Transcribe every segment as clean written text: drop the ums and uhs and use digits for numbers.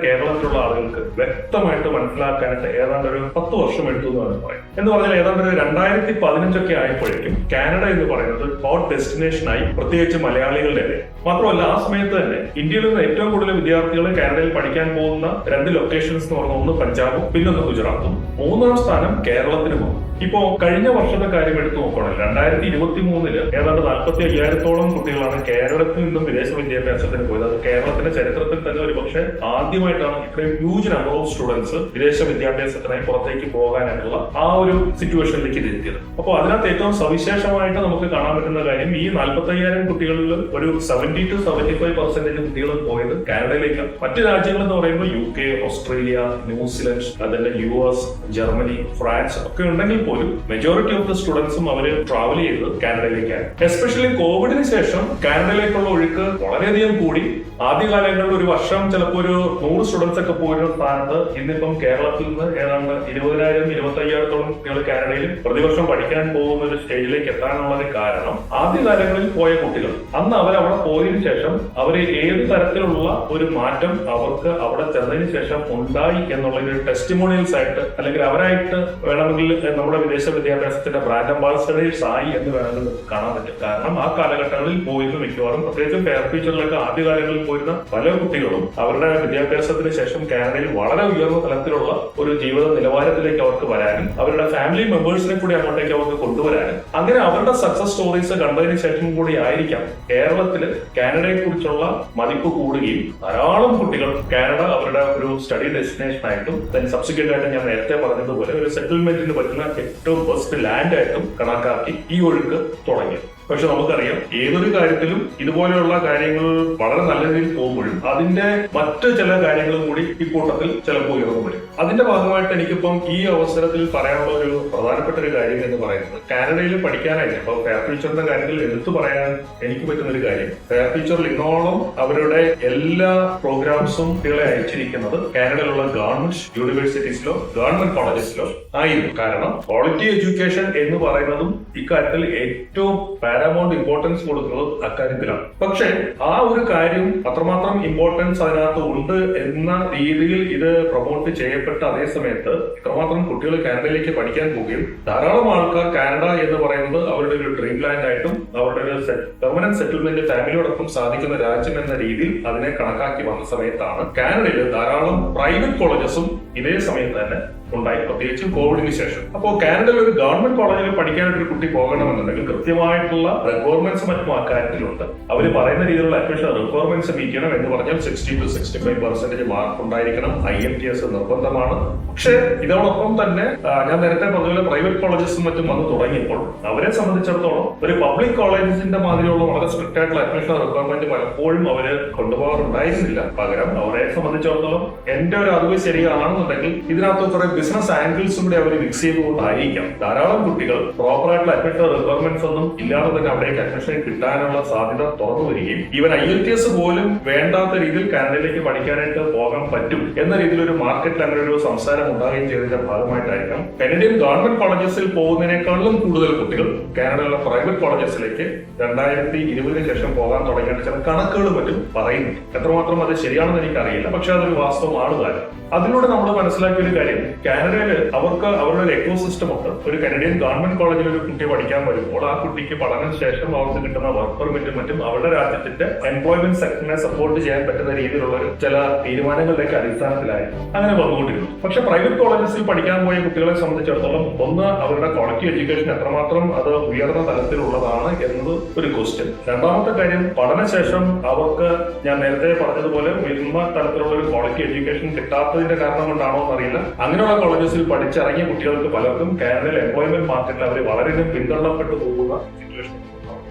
കേരളത്തിലുള്ള ആളുകൾക്ക് വ്യക്തമായിട്ട് മനസ്സിലാക്കാനായിട്ട് ഏതാണ്ട് ഒരു 10 വർഷം എടുത്തു എന്നാണ് പറയും. എന്ന് പറഞ്ഞാൽ ഏതാണ്ട് ഒരു 2015 ആയപ്പോഴേക്കും കാനഡ എന്ന് പറയുന്നത് ഹോട്ട് ഡെസ്റ്റിനേഷൻ ആയി, പ്രത്യേകിച്ച് മലയാളികളുടെ. മാത്രമല്ല ആ സമയത്ത് തന്നെ ഇന്ത്യയിൽ നിന്ന് ഏറ്റവും കൂടുതൽ വിദ്യാർത്ഥികൾ കാനഡയിൽ പഠിക്കാൻ പോകുന്ന 2 ലൊക്കേഷൻസ് എന്ന് പറഞ്ഞാൽ ഒന്ന് പഞ്ചാബും പിന്നൊന്ന് ഗുജറാത്തും. 3ാം സ്ഥാനം കേരളത്തിനുമാണ്. ഇപ്പോ കഴിഞ്ഞ വർഷത്തെ കാര്യം എടുത്തു നോക്കുകയാണെങ്കിൽ 2023 ഏതാണ്ട് 45,000-ഓളം കുട്ടികളാണ് കേരളത്തിൽ നിന്നും വിദേശ വിദ്യാഭ്യാസത്തിന് പോയത്. അത് കേരളത്തിന്റെ ചരിത്രത്തിൽ തന്നെ ഒരുപക്ഷെ ആദ്യമായിട്ടാണ് ഇത്രയും ഹ്യൂജ് നമ്പർ ഓഫ് സ്റ്റുഡൻസ് വിദേശ വിദ്യാഭ്യാസത്തിനായി പുറത്തേക്ക് പോകാനായിട്ടുള്ള ആ ഒരു സിറ്റുവേഷനിലേക്ക് എത്തിയത്. അപ്പോൾ അതിനകത്ത് ഏറ്റവും സവിശേഷമായിട്ട് നമുക്ക് കാണാൻ പറ്റുന്ന കാര്യം ഈ 45,000 കുട്ടികളിൽ ഒരു 70 to 75% കുട്ടികൾ പോയത് കാനഡയിലേക്കാണ്. മറ്റു രാജ്യങ്ങൾ എന്ന് പറയുമ്പോൾ UK, ഓസ്ട്രേലിയ, ന്യൂസിലൻഡ്, അതല്ല US, ജർമ്മനി, ഫ്രാൻസ് ഒക്കെ ഉണ്ടെങ്കിൽ പോലും മെജോറിറ്റി ഓഫ് ദ സ്റ്റുഡൻസും അവര് ട്രാവൽ ചെയ്തത് കാനഡയിലേക്കാണ്. എസ്പെഷ്യലി കോവിഡിന് ശേഷം കാനഡയിലേക്കുള്ള ഒഴുക്ക് വളരെയധികം കൂടി. ആദ്യകാലങ്ങളിൽ ഒരു വർഷം ചിലപ്പോൾ ഒരു 100 സ്റ്റുഡൻസ് ഒക്കെ പോയിരുന്ന സ്ഥാനത്ത് ഇന്നിപ്പം കേരളത്തിൽ നിന്ന് ഏതാണ്ട് 20,000-25,000-ഓളം കുട്ടികൾ കാനഡയിൽ പ്രതിവർഷം പഠിക്കാൻ പോകുന്ന ഒരു സ്റ്റേജിലേക്ക് എത്താനുള്ളത് കാരണം ആദ്യകാലങ്ങളിൽ പോയ കുട്ടികൾ അന്ന് അവരവിടെ പോയതിനു ശേഷം അവര് ഏത് തരത്തിലുള്ള ഒരു മാറ്റം അവർക്ക് അവിടെ ചെന്നതിന് ശേഷം ഉണ്ടായി എന്നുള്ള ഒരു ടെസ്റ്റിമോണിയൽസ് ആയിട്ട് അല്ലെങ്കിൽ അവരായിട്ട് വേണമെങ്കിൽ നമ്മുടെ വിദേശ വിദ്യാഭ്യാസത്തിന്റെ ബ്രാൻഡ് അംബാസഡേഴ്സ് ആയി എന്ന് വേണമെങ്കിൽ കാണാൻ പറ്റും. കാരണം ആ കാലഘട്ടങ്ങളിൽ പോയിരുന്ന മിക്കവാറും പ്രത്യേകിച്ചും ഫെയർ ഫ്യൂച്ചറിലൊക്കെ ആദ്യകാലങ്ങളിൽ പോയിരുന്ന പല കുട്ടികളും അവരുടെ വിദ്യാഭ്യാസത്തിന് ശേഷം കാനഡയിൽ വളരെ ഉയർന്ന തലത്തിലുള്ള ഒരു ജീവിത നിലവാരത്തിലേക്ക് അവർക്ക് വരാനും അവരുടെ ഫാമിലി മെമ്പേഴ്സിനെ കൂടി അങ്ങോട്ടേക്ക് അവർക്ക് കൊണ്ടുവരാനും അങ്ങനെ അവരുടെ സക്സസ് സ്റ്റോറീസ് കണ്ടതിന് ശേഷം കൂടി ആയിരിക്കാം കേരളത്തില് കാനഡയെ കുറിച്ചുള്ള മതിപ്പ് കൂടുകയും ധാരാളം കുട്ടികൾ കാനഡ അവരുടെ ഒരു സ്റ്റഡി ഡെസ്റ്റിനേഷൻ ആയിട്ടും സബ്സിക്വന്റ് ആയിട്ട് ഞാൻ നേരത്തെ പറഞ്ഞതുപോലെ ഒരു സെറ്റിൽമെന്റിന് പറ്റുന്ന ഏറ്റവും ബെസ്റ്റ് ലാൻഡ് ആയിട്ടും കണക്കാക്കി ഈ ഒഴുക്ക് തുടങ്ങി. പക്ഷെ നമുക്കറിയാം ഏതൊരു കാര്യത്തിലും ഇതുപോലെയുള്ള കാര്യങ്ങൾ വളരെ നല്ല രീതിയിൽ പോകുമ്പോഴും അതിന്റെ മറ്റ് ചില കാര്യങ്ങളും കൂടി ഇക്കൂട്ടത്തിൽ ചിലപ്പോൾ ഉയർന്നു വരും. അതിന്റെ ഭാഗമായിട്ട് എനിക്കിപ്പം ഈ അവസരത്തിൽ പറയാനുള്ള ഒരു പ്രധാനപ്പെട്ട ഒരു കാര്യം എന്ന് പറയുന്നത് കാനഡയിൽ പഠിക്കാനായിട്ട് ഇപ്പൊ ഫെയർ ഫ്യൂച്ചറിന്റെ കാര്യത്തിൽ എടുത്തു പറയാൻ എനിക്ക് പറ്റുന്ന ഒരു കാര്യം, ഫെയർ ഫ്യൂച്ചറിൽ ഇന്നോളം അവരുടെ എല്ലാ പ്രോഗ്രാംസും കുട്ടികളെ അയച്ചിരിക്കുന്നത് കാനഡയിലുള്ള ഗവൺമെന്റ് യൂണിവേഴ്സിറ്റീസിലോ ഗവൺമെന്റ് കോളേജസിലോ ആയിരുന്നു. കാരണം ക്വാളിറ്റി എഡ്യൂക്കേഷൻ എന്ന് പറയുന്നതും ഇക്കാര്യത്തിൽ ഏറ്റവും പാരാമൗണ്ട് ഇമ്പോർട്ടൻസ് കൊടുക്കുന്നത് അക്കാര്യത്തിലാണ്. പക്ഷെ ആ ഒരു കാര്യം അത്രമാത്രം ഇമ്പോർട്ടൻസ് അതിനകത്ത് ഉണ്ട് എന്ന രീതിയിൽ ഇത് പ്രൊമോട്ട് ചെയ്യപ്പെട്ട അതേ സമയത്ത് ഇത്രമാത്രം കുട്ടികൾ കാനഡയിലേക്ക് പഠിക്കാൻ പോവുകയും ധാരാളം ആൾക്കാർ കാനഡ എന്ന് പറയുന്നത് അവരുടെ ഒരു ഡ്രീം ലാൻഡ് ആയിട്ടും അവരുടെ ഒരു പെർമനന്റ് സെറ്റിൽമെന്റ് ഫാമിലിയോടൊപ്പം സാധിക്കുന്ന രാജ്യം എന്ന രീതിയിൽ അതിനെ കണക്കാക്കി വന്ന സമയത്താണ് കാനഡയിൽ ധാരാളം പ്രൈവറ്റ് കോളേജസും ഇതേ സമയത്ത് തന്നെ ഉണ്ടായി, പ്രത്യേകിച്ചും കോവിഡിന് ശേഷം. അപ്പോൾ കാനഡയിൽ ഒരു ഗവൺമെന്റ് കോളേജിൽ പഠിക്കാനായിട്ട് ഒരു കുട്ടി പോകണമെന്നുണ്ടെങ്കിൽ കൃത്യമായിട്ടുള്ള റിക്വയർമെന്റ്സ് മറ്റും അക്കാര്യത്തിലുണ്ട്. അവർ പറയുന്ന രീതിയിലുള്ള അഡ്മിഷൻ റിക്വയർമെന്റ്സ് മീറ്റ് ചെയ്യണം എന്ന് പറഞ്ഞാൽ 60 to 65% മാർക്ക് ഉണ്ടായിരിക്കണം. IELTS നിർബന്ധമാണ്. പക്ഷേ ഇതോടൊപ്പം തന്നെ ഞാൻ നേരത്തെ പറഞ്ഞ പ്രൈവറ്റ് കോളേജസും മറ്റും വന്ന് തുടങ്ങിയപ്പോൾ അവരെ സംബന്ധിച്ചിടത്തോളം ഒരു പബ്ലിക് കോളേജസിന്റെ മാതിരിയുള്ള വളരെ സ്ട്രിക്റ്റ് ആയിട്ടുള്ള അഡ്മിഷൻ റിക്വയർമെന്റ് പലപ്പോഴും അവര് കൊണ്ടുപോകാറുണ്ടായിരുന്നില്ല. പകരം അവരെ സംബന്ധിച്ചിടത്തോളം എന്റെ ഒരു അറിവ് ശരിയാണെന്നുണ്ടെങ്കിൽ ഇതിനകത്ത് കുറെ ബിസിനസ് ആംഗിൾസും കൂടി അവർ മിക്സ് ചെയ്തുകൊണ്ടായിരിക്കാം ധാരാളം കുട്ടികൾ പ്രോപ്പർ ആയിട്ടുള്ള അഡ്മിഷൻ റിക്വയർമെന്റ്സ് ഒന്നും ഇല്ലാതെ തന്നെ അവിടേക്ക് അഡ്മിഷൻ കിട്ടാനുള്ള സാധ്യത തുറന്നു വരികയും ഈവൻ IELTS പോലും വേണ്ടാത്ത രീതിയിൽ കാനഡയിലേക്ക് പഠിക്കാനായിട്ട് പോകാൻ പറ്റും എന്ന രീതിയിൽ ഒരു മാർക്കറ്റിൽ അങ്ങനെ ഒരു സംസാരം ഉണ്ടാകുകയും ചെയ്തതിന്റെ ഭാഗമായിട്ടായിരിക്കാം കനഡിയൻ ഗവൺമെന്റ് കോളേജസിൽ പോകുന്നതിനേക്കാളും കൂടുതൽ കുട്ടികൾ കാനഡയിലുള്ള പ്രൈവറ്റ് കോളേജസിലേക്ക് 2020 ശേഷം പോകാൻ തുടങ്ങിയ ചില കണക്കുകൾ മറ്റും പറയുന്നു. എത്രമാത്രം അത് ശരിയാണെന്ന് എനിക്കറിയില്ല, പക്ഷെ അതൊരു വാസ്തവമാണ് കാര്യം. അതിലൂടെ നമ്മൾ മനസ്സിലാക്കിയ ഒരു കാര്യം, കാനഡയില് അവർക്ക് അവരുടെ ഒരു എക്കോസിസ്റ്റം ഉണ്ട്. ഒരു കനഡിയൻ ഗവൺമെന്റ് കോളേജിൽ ഒരു കുട്ടി പഠിക്കാൻ വരുമ്പോൾ ആ കുട്ടിക്ക് പഠനത്തിന് ശേഷം അവർക്ക് കിട്ടുന്ന വർക്ക് പെർമിറ്റും മറ്റും അവരുടെ രാജ്യത്തിന്റെ എംപ്ലോയ്മെന്റ് സെക്ടറിനെ സപ്പോർട്ട് ചെയ്യാൻ പറ്റുന്ന രീതിയിലുള്ള ചില തീരുമാനങ്ങളുടെയൊക്കെ അടിസ്ഥാനത്തിലായി അങ്ങനെ വന്നുകൊണ്ടിരുന്നു. പക്ഷെ പ്രൈവറ്റ് കോളേജസിൽ പഠിക്കാൻ പോയ കുട്ടികളെ സംബന്ധിച്ചിടത്തോളം ഒന്ന് അവരുടെ ക്വാളിറ്റി എഡ്യൂക്കേഷൻ എത്രമാത്രം അത് ഉയർന്ന തലത്തിലുള്ളതാണ് എന്നത് ഒരു ക്വസ്റ്റ്യൻ. രണ്ടാമത്തെ കാര്യം, പഠനശേഷം അവർക്ക് ഞാൻ നേരത്തെ പറഞ്ഞതുപോലെ ഉയർന്ന തലത്തിലുള്ള ഒരു ക്വാളിറ്റി എഡ്യൂക്കേഷൻ കിട്ടാത്തതിന്റെ കാരണം കൊണ്ടാണോ എന്നറിയില്ല, അങ്ങനെയുള്ള കോളേജസിൽ പഠിച്ചിറങ്ങിയ കുട്ടികൾക്ക് പലർക്കും കാനഡയിൽ എംപ്ലോയ്മെന്റ് മാർക്കറ്റിൽ അവർ വളരെയധികം പിന്തള്ളപ്പെട്ടു പോകുന്ന സിറ്റുവേഷൻ.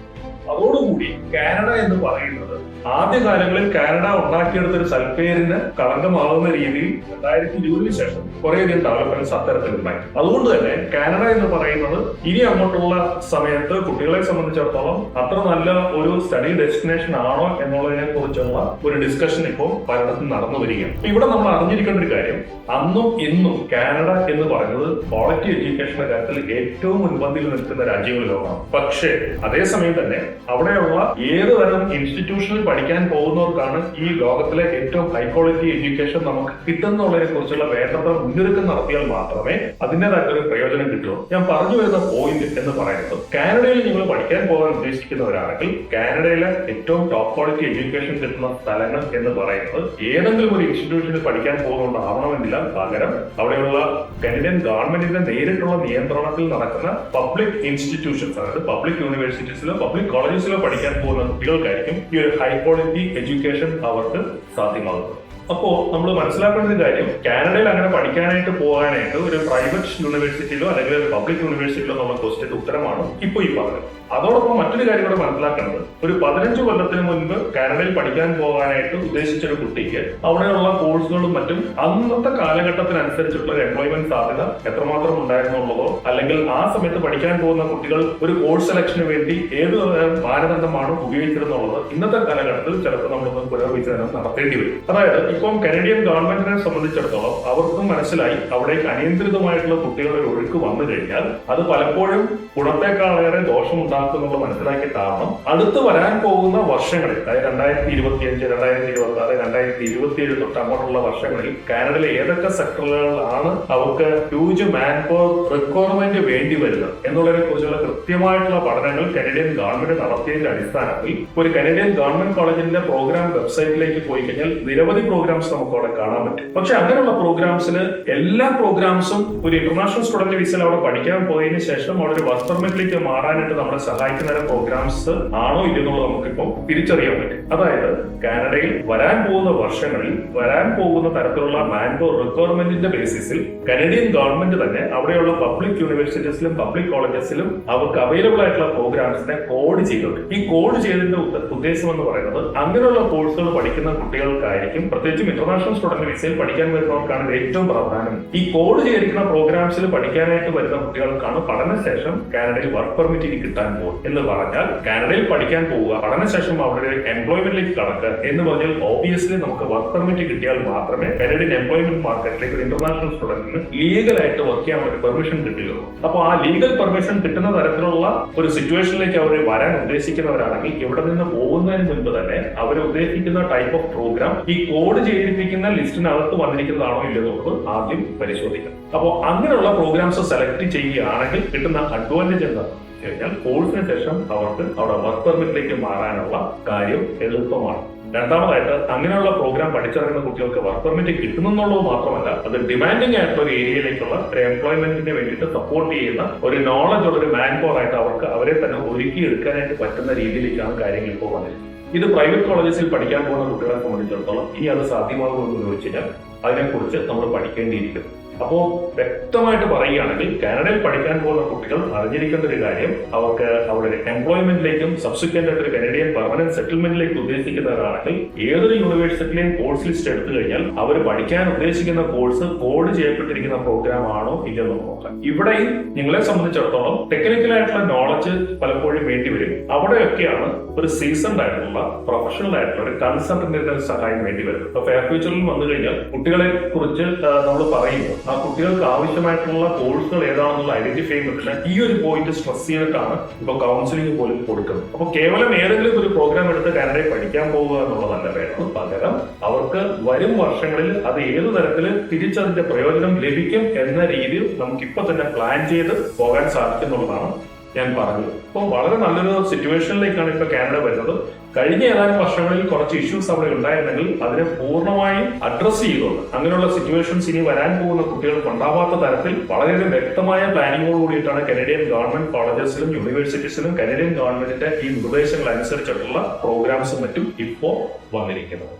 അതോടുകൂടി കാനഡ എന്ന് പറയുന്നത് ആദ്യകാലങ്ങളിൽ കാനഡ ഉണ്ടാക്കിയെടുത്ത ഒരു സൽപ്പേരിന് കളങ്കമാകുന്ന രീതിയിൽ 2020 ശേഷം കുറേയധികം ഡെവലപ്മെന്റ്സ് അത്തരത്തിലുണ്ടായി. അതുകൊണ്ട് തന്നെ കാനഡ എന്ന് പറയുന്നത് ഇനി അങ്ങോട്ടുള്ള സമയത്ത് കുട്ടികളെ സംബന്ധിച്ചിടത്തോളം അത്ര നല്ല ഒരു സ്റ്റഡി ഡെസ്റ്റിനേഷൻ ആണോ എന്നുള്ളതിനെ കുറിച്ചുള്ള ഒരു ഡിസ്കഷൻ ഇപ്പോൾ പലയിടത്തും നടന്നു വരികയാണ്. ഇവിടെ നമ്മൾ അറിഞ്ഞിരിക്കേണ്ട ഒരു കാര്യം, അന്നും ഇന്നും കാനഡ എന്ന് പറയുന്നത് ക്വാളിറ്റി എഡ്യൂക്കേഷന്റെ കാര്യത്തിൽ ഏറ്റവും മുൻപന്തിയിൽ നിൽക്കുന്ന രാജ്യങ്ങളിലൊന്നാണ്. പക്ഷേ അതേസമയം തന്നെ അവിടെയുള്ള ഏത് തരം ഇൻസ്റ്റിറ്റ്യൂഷനിൽ പഠിക്കാൻ പോകുന്നവർക്കാണ് ഈ ലോകത്തിലെ ഏറ്റവും ഹൈ ക്വാളിറ്റി എഡ്യൂക്കേഷൻ നമുക്ക് കിട്ടുന്നുള്ളതിനെ കുറിച്ചുള്ള വേണ്ടത്ര മുന്നൊരുക്കം നടത്തിയാൽ മാത്രമേ അതിൻ്റെതായിട്ടൊരു പ്രയോജനം കിട്ടുള്ളൂ. ഞാൻ പറഞ്ഞു വരുന്ന പോയിന്റ് എന്ന് പറയുന്നത്, കാനഡയിൽ നിങ്ങൾ പഠിക്കാൻ പോകാൻ ഉദ്ദേശിക്കുന്നവരാണെങ്കിൽ കാനഡയിലെ ഏറ്റവും ടോപ്പ് ക്വാളിറ്റി എഡ്യൂക്കേഷൻ കിട്ടുന്ന സ്ഥലങ്ങൾ എന്ന് പറയുന്നത് ഏതെങ്കിലും ഒരു ഇൻസ്റ്റിറ്റ്യൂഷനിൽ പഠിക്കാൻ പോകുന്നുണ്ടാവണമെന്നില്ല. പകരം അവിടെയുള്ള കനഡിയൻ ഗവൺമെന്റിന്റെ നേരിട്ടുള്ള നിയന്ത്രണത്തിൽ നടക്കുന്ന പബ്ലിക് ഇൻസ്റ്റിറ്റ്യൂഷൻസ്, അതായത് പബ്ലിക് യൂണിവേഴ്സിറ്റീസിലോ പബ്ലിക് കോളേജസിലോ പഠിക്കാൻ പോകുന്ന കുട്ടികൾക്കായിരിക്കും ഈ ഒരു ഹൈ ക്വാളിറ്റി എഡ്യൂക്കേഷൻ അവർക്ക് സാധ്യമാകുന്നത്. അപ്പോ നമ്മൾ മനസ്സിലാക്കേണ്ട ഒരു കാര്യം, കാനഡയിൽ അങ്ങനെ പഠിക്കാനായിട്ട് പോകാനായിട്ട് ഒരു പ്രൈവറ്റ് യൂണിവേഴ്സിറ്റിയിലോ അല്ലെങ്കിൽ ഒരു പബ്ലിക് യൂണിവേഴ്സിറ്റിയിലോ എന്നുള്ള ക്വസ്റ്റ്യന്റെ ഉത്തരമാണ് ഇപ്പോൾ ഈ പറഞ്ഞത്. അതോടൊപ്പം മറ്റൊരു കാര്യം കൂടെ മനസ്സിലാക്കേണ്ടത്, ഒരു 15 കൊല്ലത്തിന് മുൻപ് കാനഡയിൽ പഠിക്കാൻ പോകാനായിട്ട് ഉദ്ദേശിച്ചൊരു കുട്ടിക്ക് അവിടെയുള്ള കോഴ്സുകളും മറ്റും അന്നത്തെ കാലഘട്ടത്തിനനുസരിച്ചുള്ള ഒരു എംപ്ലോയ്മെന്റ് സാധ്യത എത്രമാത്രം ഉണ്ടായിരുന്നുള്ളതോ, അല്ലെങ്കിൽ ആ സമയത്ത് പഠിക്കാൻ പോകുന്ന കുട്ടികൾ ഒരു കോഴ്സ് സെലക്ഷന് വേണ്ടി ഏത് മാനദണ്ഡമാണ് ഉപയോഗിച്ചിരുന്നുള്ളത് ഇന്നത്തെ കാലഘട്ടത്തിൽ ചിലപ്പോൾ നമ്മളൊന്ന് പുനർവിചാരണം നടത്തേണ്ടി വരും. അതായത് ഇപ്പം കനഡിയൻ ഗവൺമെന്റിനെ സംബന്ധിച്ചിടത്തോളം അവർക്കും മനസ്സിലായി അവിടേക്ക് അനിയന്ത്രിതമായിട്ടുള്ള കുട്ടികളുടെ ഒഴുക്ക് വന്നു കഴിഞ്ഞാൽ അത് പലപ്പോഴും ഗുണത്തെക്കാളേറെ ദോഷമുണ്ടാക്കുന്നുള്ള മനസ്സിലാക്കിയിട്ടാണ് അടുത്ത് വരാൻ പോകുന്ന വർഷങ്ങളിൽ, അതായത് 2025, 2026, 2027 തൊട്ട് അങ്ങോട്ടുള്ള വർഷങ്ങളിൽ കാനഡയിലെ ഏതൊക്കെ സെക്ടറുകളിലാണ് അവർക്ക് ഹ്യൂജ് മാൻ പവർ റിക്വയർമെന്റ് വേണ്ടി വരുന്നത് എന്നുള്ളതിനെ കുറിച്ചുള്ള കൃത്യമായിട്ടുള്ള പഠനങ്ങൾ കനഡിയൻ ഗവൺമെന്റ് നടത്തിയതിന്റെ അടിസ്ഥാനത്തിൽ ഒരു കനഡിയൻ ഗവൺമെന്റ് കോളേജിന്റെ പ്രോഗ്രാം വെബ്സൈറ്റിലേക്ക് പോയി കഴിഞ്ഞാൽ നിരവധി പ്രോഗ്രാംസ് നമുക്ക് അവിടെ കാണാൻ പറ്റും. പക്ഷെ അങ്ങനെയുള്ള പ്രോഗ്രാംസിന് എല്ലാ പ്രോഗ്രാംസും ഒരു ഇന്റർനാഷണൽ സ്റ്റുഡന്റ് വിസയിൽ അവിടെ പഠിക്കാൻ പോയതിനു ശേഷം അവിടെ ഒരു വർക്ക് പെർമിറ്റിലേക്ക് മാറാനായിട്ട് നമ്മളെ സഹായിക്കുന്ന പ്രോഗ്രാംസ് ആണോ ഇല്ലെന്നുള്ളത് നമുക്കിപ്പോൾ തിരിച്ചറിയാൻ പറ്റും. അതായത് കാനഡയിൽ വരാൻ പോകുന്ന വർഷങ്ങളിൽ വരാൻ പോകുന്ന തരത്തിലുള്ള മാൻ പവർ റിക്വയർമെന്റിന്റെ ബേസിസിൽ കനഡിയൻ ഗവൺമെന്റ് തന്നെ അവിടെയുള്ള പബ്ലിക് യൂണിവേഴ്സിറ്റീസിലും പബ്ലിക് കോളേജസിലും അവർക്ക് അവൈലബിൾ ആയിട്ടുള്ള പ്രോഗ്രാംസിനെ കോഡ് ചെയ്തിട്ടുണ്ട്. ഈ കോഡ് ചെയ്തതിന്റെ ഉദ്ദേശം എന്ന് പറയുന്നത് അങ്ങനെയുള്ള കോഴ്സുകൾ പഠിക്കുന്ന കുട്ടികൾക്കായിരിക്കും, പ്രത്യേകിച്ചും ഇന്റർനാഷണൽ സ്റ്റുഡന്റ് വിസയിൽ പഠിക്കാൻ വരുന്നവർക്കാണ് ഏറ്റവും പ്രാധാന്യം. ഈ കോഡ് ചെയ്തിരിക്കുന്ന പ്രോഗ്രാംസിൽ പഠിക്കാനായിട്ട് വരുന്ന കുട്ടികൾക്കാണ് പഠനശേഷം കാനഡയിൽ വർക്ക് പെർമിറ്റ് കിട്ടാൻ പോകും എന്ന് പറഞ്ഞാൽ കാനഡയിൽ പഠിക്കാൻ പോവുക, പഠനശേഷം അവിടെ എംപ്ലോയ്മെന്റിലേക്ക് കടക്കുക എന്ന് പറഞ്ഞാൽ ഓബിയസ്ലി നമുക്ക് വർക്ക് പെർമിറ്റ് കിട്ടിയാൽ മാത്രമേ കാനഡിയൻ എംപ്ലോയ്മെന്റ് മാർക്കറ്റിലേക്ക് ഒരു ഇന്റർനാഷണൽ സ്റ്റുഡന്റിന് ലീഗലായിട്ട് വർക്ക് ചെയ്യാൻ ഒരു പെർമിഷൻ കിട്ടുകയുള്ളൂ. അപ്പോൾ ആ ലീഗൽ പെർമിഷൻ കിട്ടുന്ന തരത്തിലുള്ള ഒരു സിറ്റുവേഷനിലേക്ക് അവർ വരാൻ ഉദ്ദേശിക്കുന്നവരാണെങ്കിൽ ഇവിടെ നിന്ന് പോകുന്നതിന് മുൻപ് തന്നെ അവർ ഉദ്ദേശിക്കുന്ന ടൈപ്പ് ഓഫ് പ്രോഗ്രാം ഈ കോഡ് ചെയ്തിരിക്കുന്ന ലിസ്റ്റിനകത്ത് വന്നിരിക്കുന്നതാണോ ഇല്ലെന്നുള്ളത് ആദ്യം പരിശോധിക്കണം. അപ്പോൾ അങ്ങനെയുള്ള പ്രോഗ്രാംസ് സെലക്ട് ചെയ്യുകയാണെങ്കിൽ കിട്ടുന്ന അഡ്വാൻറ്റേജ് എന്താണെന്ന് വെച്ച് കഴിഞ്ഞാൽ കോഴ്സിന് ശേഷം അവർക്ക് അവിടെ വർക്ക് പെർമിറ്റിലേക്ക് മാറാനുള്ള കാര്യം എളുപ്പമാണ്. രണ്ടാമതായിട്ട് അങ്ങനെയുള്ള പ്രോഗ്രാം പഠിച്ചിറങ്ങുന്ന കുട്ടികൾക്ക് വർക്ക് പെർമിറ്റ് കിട്ടുന്നുള്ളത് മാത്രമല്ല, അത് ഡിമാൻഡിംഗ് ആയിട്ടുള്ള ഒരു ഏരിയയിലേക്കുള്ള ഒരു എംപ്ലോയ്മെന്റിന് വേണ്ടിയിട്ട് സപ്പോർട്ട് ചെയ്യുന്ന ഒരു നോളജ് ഉള്ള ഒരു മാൻ പവർ ആയിട്ട് അവർക്ക് അവരെ തന്നെ ഒരുക്കിയെടുക്കാനായിട്ട് പറ്റുന്ന രീതിയിലേക്കാണ് കാര്യങ്ങൾ ഇപ്പോൾ വന്നിരിക്കുന്നത്. ഇത് പ്രൈവറ്റ് കോളേജസിൽ പഠിക്കാൻ പോകുന്ന കുട്ടികളെ സംബന്ധിച്ചിടത്തോളം ഇനി അത് സാധ്യമാകുമെന്ന് ചോദിച്ചു കഴിഞ്ഞാൽ അതിനെക്കുറിച്ച് നമ്മൾ പഠിക്കേണ്ടിയിരിക്കുന്നു. അപ്പോൾ വ്യക്തമായിട്ട് പറയുകയാണെങ്കിൽ കാനഡയിൽ പഠിക്കാൻ പോകുന്ന കുട്ടികൾ അറിഞ്ഞിരിക്കേണ്ട ഒരു കാര്യം, അവർക്ക് അവരുടെ എംപ്ലോയ്മെന്റിലേക്കും സബ്സിക്വന്റ് ആയിട്ട് ഒരു കനഡിയൻ പെർമനന്റ് സെറ്റിൽമെന്റിലേക്ക് ഉദ്ദേശിക്കുന്നവരാണെങ്കിൽ ഏതൊരു യൂണിവേഴ്സിറ്റിയിലെയും കോഴ്സ് ലിസ്റ്റ് എടുത്തു കഴിഞ്ഞാൽ അവർ പഠിക്കാൻ ഉദ്ദേശിക്കുന്ന കോഴ്സ് കോഡ് ചെയ്യപ്പെട്ടിരിക്കുന്ന പ്രോഗ്രാം ആണോ ഇല്ലെന്ന് നോക്കാം. ഇവിടെയും നിങ്ങളെ സംബന്ധിച്ചിടത്തോളം ടെക്നിക്കലായിട്ടുള്ള നോളജ് പലപ്പോഴും വേണ്ടിവരും. അവിടെയൊക്കെയാണ് ഒരു സീസൺഡ് ആയിട്ടുള്ള പ്രൊഫഷണൽ ആയിട്ടുള്ള ഒരു കൺസൾട്ടന്റിന്റെ സഹായം വേണ്ടി വരുന്നത്. ഇപ്പൊ ഫെയർ ഫ്യൂച്ചറിൽ വന്നു കഴിഞ്ഞാൽ കുട്ടികളെ കുറിച്ച് നമ്മൾ പറയുമ്പോൾ ആ കുട്ടികൾക്ക് ആവശ്യമായിട്ടുള്ള കോഴ്സുകൾ ഏതാണെന്നുള്ള ഐഡന്റിഫൈ ചെയ്യുന്നതിന് ഈ ഒരു പോയിന്റ് സ്ട്രെസ് ചെയ്തിട്ടാണ് ഇപ്പൊ കൗൺസിലിംഗ് പോലും കൊടുക്കുന്നത്. അപ്പൊ കേവലം ഏതെങ്കിലും ഒരു പ്രോഗ്രാം എടുത്ത് കാനഡയിൽ പഠിക്കാൻ പോകുക എന്നുള്ളതല്ല വേണ്ടത്. പകരം അവർക്ക് വരും വർഷങ്ങളിൽ അത് ഏതു തരത്തിൽ തിരിച്ചതിന്റെ പ്രയോജനം ലഭിക്കും എന്ന രീതിയിൽ നമുക്കിപ്പോ തന്നെ പ്ലാൻ ചെയ്ത് പോകാൻ സാധിക്കുന്നുള്ളതാണ് ഞാൻ പറഞ്ഞത്. അപ്പോൾ വളരെ നല്ലൊരു സിറ്റുവേഷനിലേക്കാണ് ഇപ്പൊ കാനഡ വരുന്നത്. കഴിഞ്ഞ ഏതാനും വർഷങ്ങളിൽ കുറച്ച് ഇഷ്യൂസ് അവിടെ ഉണ്ടായിരുന്നെങ്കിൽ അതിനെ പൂർണ്ണമായും അഡ്രസ് ചെയ്തുകൊണ്ട് അങ്ങനെയുള്ള സിറ്റുവേഷൻസ് ഇനി വരാൻ പോകുന്ന കുട്ടികൾക്ക് ഉണ്ടാവാത്ത തരത്തിൽ വളരെയധികം വ്യക്തമായ പ്ലാനിങ്ങോട് കൂടിയിട്ടാണ് കനഡിയൻ ഗവൺമെന്റ് കോളേജസിലും യൂണിവേഴ്സിറ്റീസിലും കനഡിയൻ ഗവൺമെന്റിന്റെ ഈ നിർദ്ദേശങ്ങൾ അനുസരിച്ചിട്ടുള്ള പ്രോഗ്രാംസും മറ്റും ഇപ്പോൾ വന്നിരിക്കുന്നത്.